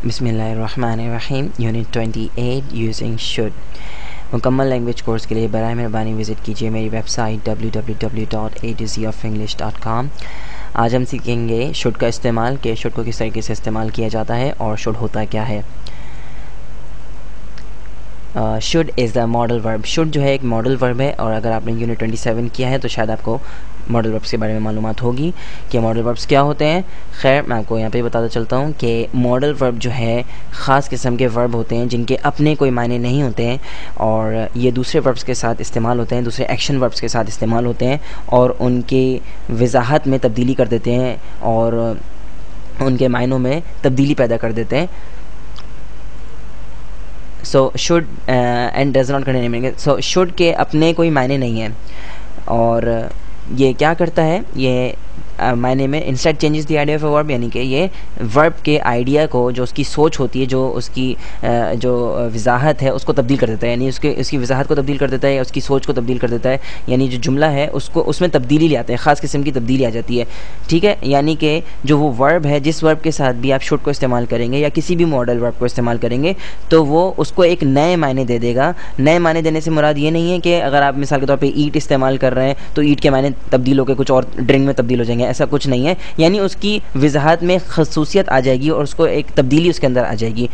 बिस्मिल्लाहिर्रहमानिर्रहीम unit 28 using should. मुकम्मल language course के लिए बराए मेहरबानी विज़िट कीजिए मेरी वेबसाइट www.a2zofenglish.com। आज हम सीखेंगे शुड का इस्तेमाल कि शुड को किस तरीके से इस्तेमाल किया जाता है और शुड होता क्या है। Should is the modal verb. Should जो है एक मॉडल वर्ब है और अगर आपने यूनिट 27 किया है तो शायद आपको मॉडल वर्ब्स के बारे में मालूमात होगी कि मॉडल वर्ब्स क्या होते हैं। खैर मैं आपको यहाँ पे बताता चलता हूँ कि मॉडल वर्ब जो है ख़ास किस्म के वर्ब होते हैं जिनके अपने कोई मायने नहीं होते हैं और ये दूसरे वर्ब्स के साथ इस्तेमाल होते हैं, दूसरे एक्शन वर्ब्स के साथ इस्तेमाल होते हैं और उनकी वजाहत में तब्दीली कर देते हैं और उनके मायनों में तब्दीली पैदा कर देते हैं। So should and does not करने नहीं। सो शुड के अपने कोई मायने नहीं है और ये क्या करता है, ये मायने में instead changes the idea of a verb, यानी कि ये वर्ब के आइडिया को, जो उसकी सोच होती है, जो उसकी जो वजाहत है उसको तब्दील कर देता है, यानी उसकी वजाहत को तब्दील कर देता है, उसकी सोच को तब्दील कर देता है, यानी जो जुमला है उसको उसमें तब्दीली ले आते हैं, ख़ास किस्म की तब्दीली आ जाती है। ठीक है, यानी कि जो वो वर्ब है, जिस वर्ब के साथ भी आप शुड को इस्तेमाल करेंगे या किसी भी मॉडल वर्ब को इस्तेमाल करेंगे तो वो उसको एक नए मायने दे देगा। नए मायने देने से मुराद ये नहीं है कि अगर आप मिसाल के तौर पर ईट इस्तेमाल कर रहे हैं तो ईट के मायने तब्दील होकर कुछ और ड्रिंक में तब्दील हो जाएंगे, ऐसा कुछ नहीं है। यानी उसकी वजाहत में खसूसियत आ जाएगी और उसको एक तब्दीली उसके अंदर आ जाएगी।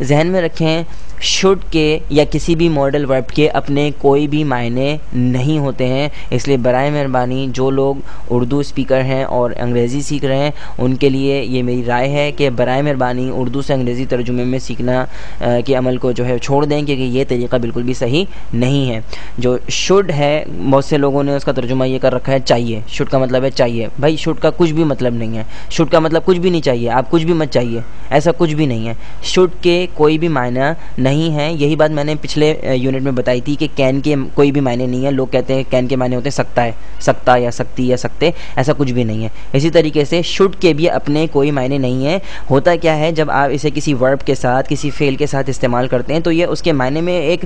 जहन में रखें, शुड के या किसी भी मॉडल वर्ब के अपने कोई भी मायने नहीं होते हैं, इसलिए बराए मेहरबानी जो लोग उर्दू स्पीकर हैं और अंग्रेज़ी सीख रहे हैं उनके लिए ये मेरी राय है कि बराए मेहरबानी उर्दू से अंग्रेज़ी तर्जुमे में सीखना के अमल को जो है छोड़ दें, क्योंकि ये तरीक़ा बिल्कुल भी सही नहीं है। जो शुड है बहुत से लोगों ने उसका तर्जुमा ये कर रखा है चाहिए। शुड का मतलब है चाहिए। भाई शुड का कुछ भी मतलब नहीं है। शुड का मतलब कुछ भी नहीं चाहिए, आप कुछ भी मत चाहिए, ऐसा कुछ भी नहीं है। शुड के कोई भी मायना नहीं है। यही बात मैंने पिछले यूनिट में बताई थी कि कैन के कोई भी मायने नहीं है। लोग कहते हैं कैन के मायने होते हैं सकता है, सकता या सकती या सकते, ऐसा कुछ भी नहीं है। इसी तरीके से शुड के भी अपने कोई मायने नहीं है। होता क्या है, जब आप इसे किसी वर्ब के साथ, किसी फेल के साथ इस्तेमाल करते हैं तो ये उसके मायने में एक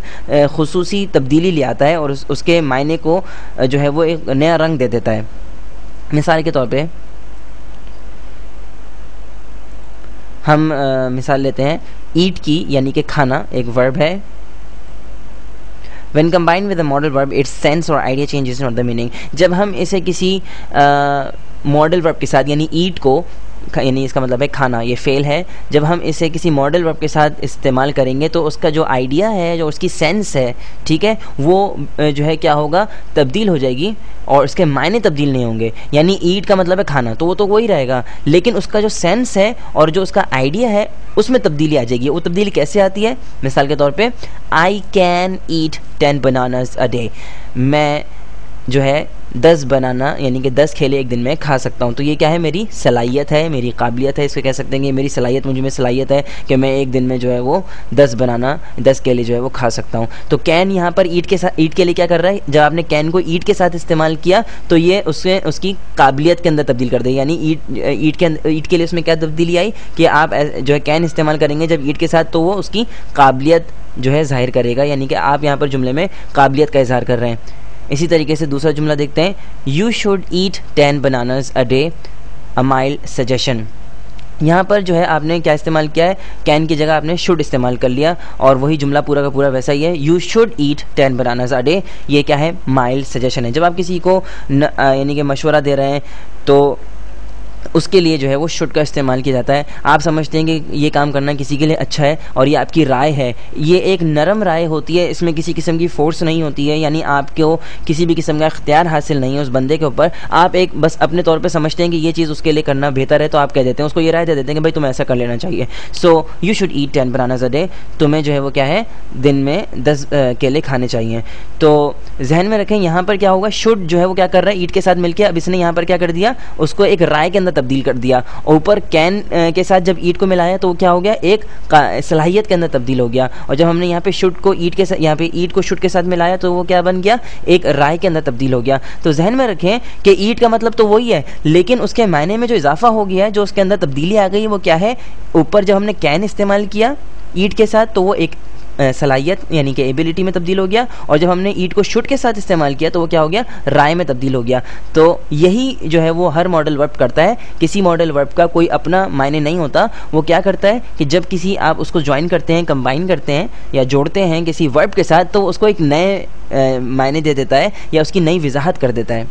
खुसूसी तब्दीली ले आता है और उसके मायने को जो है वो एक नया रंग दे देता है। मिसाल के तौर पे हम मिसाल लेते हैं ईट की, यानी कि खाना एक वर्ब है। When combined with a model verb, its sense or idea changes not the meaning। जब हम इसे किसी मॉडल वर्ब के साथ, यानी ईट को, यानी इसका मतलब है खाना, ये फेल है, जब हम इसे किसी मॉडल वर्ब के साथ इस्तेमाल करेंगे तो उसका जो आइडिया है, जो उसकी सेंस है, ठीक है, वो जो है क्या होगा, तब्दील हो जाएगी और इसके मायने तब्दील नहीं होंगे। यानी ईट का मतलब है खाना, तो वो तो वही रहेगा, लेकिन उसका जो सेंस है और जो उसका आइडिया है उसमें तब्दीली आ जाएगी। वो तब्दीली कैसे आती है? मिसाल के तौर पे I can eat 10 bananas a day. मैं जो है 10 बनाना यानी कि 10 केले एक दिन में खा सकता हूँ। तो ये क्या है, मेरी सलाहियत है, मेरी काबिलियत है, इसको कह सकते हैं कि मेरी सलाहियत, मुझे में सलाहियत है कि मैं एक दिन में जो है वो 10 बनाना, 10 केले जो है वो खा सकता हूँ। तो कैन यहाँ पर ईट के साथ, ईट के लिए क्या कर रहा है, जब आपने कैन को ईट के साथ इस्तेमाल किया तो ये उससे उसकी काबिलियत के अंदर तब्दील कर दे। यानी ईट के लिए उसमें क्या तब्दीली आई कि आप जो है कैन इस्तेमाल करेंगे जब ईट के साथ तो वो उसकी काबिलियत जो है जाहिर करेगा, यानी कि आप यहाँ पर जुमले में काबिलियत का इजहार कर रहे हैं। इसी तरीके से दूसरा जुमला देखते हैं, you should eat 10 bananas a day, a mild suggestion. यहाँ पर जो है आपने क्या इस्तेमाल किया है, कैन की जगह आपने शुड इस्तेमाल कर लिया और वही जुमला पूरा का पूरा वैसा ही है, you should eat 10 bananas a day. ये क्या है, माइल्ड सजेशन है। जब आप किसी को यानी कि मशवरा दे रहे हैं तो उसके लिए जो है वो शुड का इस्तेमाल किया जाता है। आप समझते हैं कि ये काम करना किसी के लिए अच्छा है और ये आपकी राय है, ये एक नरम राय होती है, इसमें किसी किस्म की फोर्स नहीं होती है, यानी आपको किसी भी किस्म का इख्तियार हासिल नहीं है उस बंदे के ऊपर। आप एक बस अपने तौर पे समझते हैं कि ये चीज़ उसके लिए करना बेहतर है, तो आप कह देते हैं, उसको ये राय दे देते हैं कि भाई तुम्हें ऐसा कर लेना चाहिए। So you should eat 10 bananas a day, तुम्हें जो है वो क्या है, दिन में 10 केले खाने चाहिए। तो जहन में रखें, यहाँ पर क्या होगा, शुड जो है वो क्या कर रहा है, ईट के साथ मिलकर अब इसने यहाँ पर क्या कर दिया, उसको एक राय के अंदर तब्दील कर दिया। ऊपर कैन के साथ जब ईट को मिलाया तो क्या हो गया, एक सलाहियत के अंदर तब्दील हो गया। और जब हमने यहाँ पे शुड को ईट के साथ, यहाँ पे ईट को शुड के साथ मिलाया तो वो क्या बन गया, एक राय के अंदर तब्दील हो गया। तो जहन में रखें कि ईट का मतलब तो वही है, लेकिन उसके मायने में जो इजाफा हो गया है, जो उसके अंदर तब्दीली आ गई है, वो क्या है, ऊपर जब हमने कैन इस्तेमाल किया ईट के साथ तो वो एक सलाहियत यानी कि एबिलिटी में तब्दील हो गया, और जब हमने ईट को शुड के साथ इस्तेमाल किया तो वो क्या हो गया, राय में तब्दील हो गया। तो यही जो है वो हर मॉडल वर्ब करता है, किसी मॉडल वर्ब का कोई अपना मायने नहीं होता। वो क्या करता है कि जब किसी आप उसको ज्वाइन करते हैं, कंबाइन करते हैं या जोड़ते हैं किसी वर्ब के साथ, तो उसको एक नए मायने दे देता है या उसकी नई वजाहत कर देता है।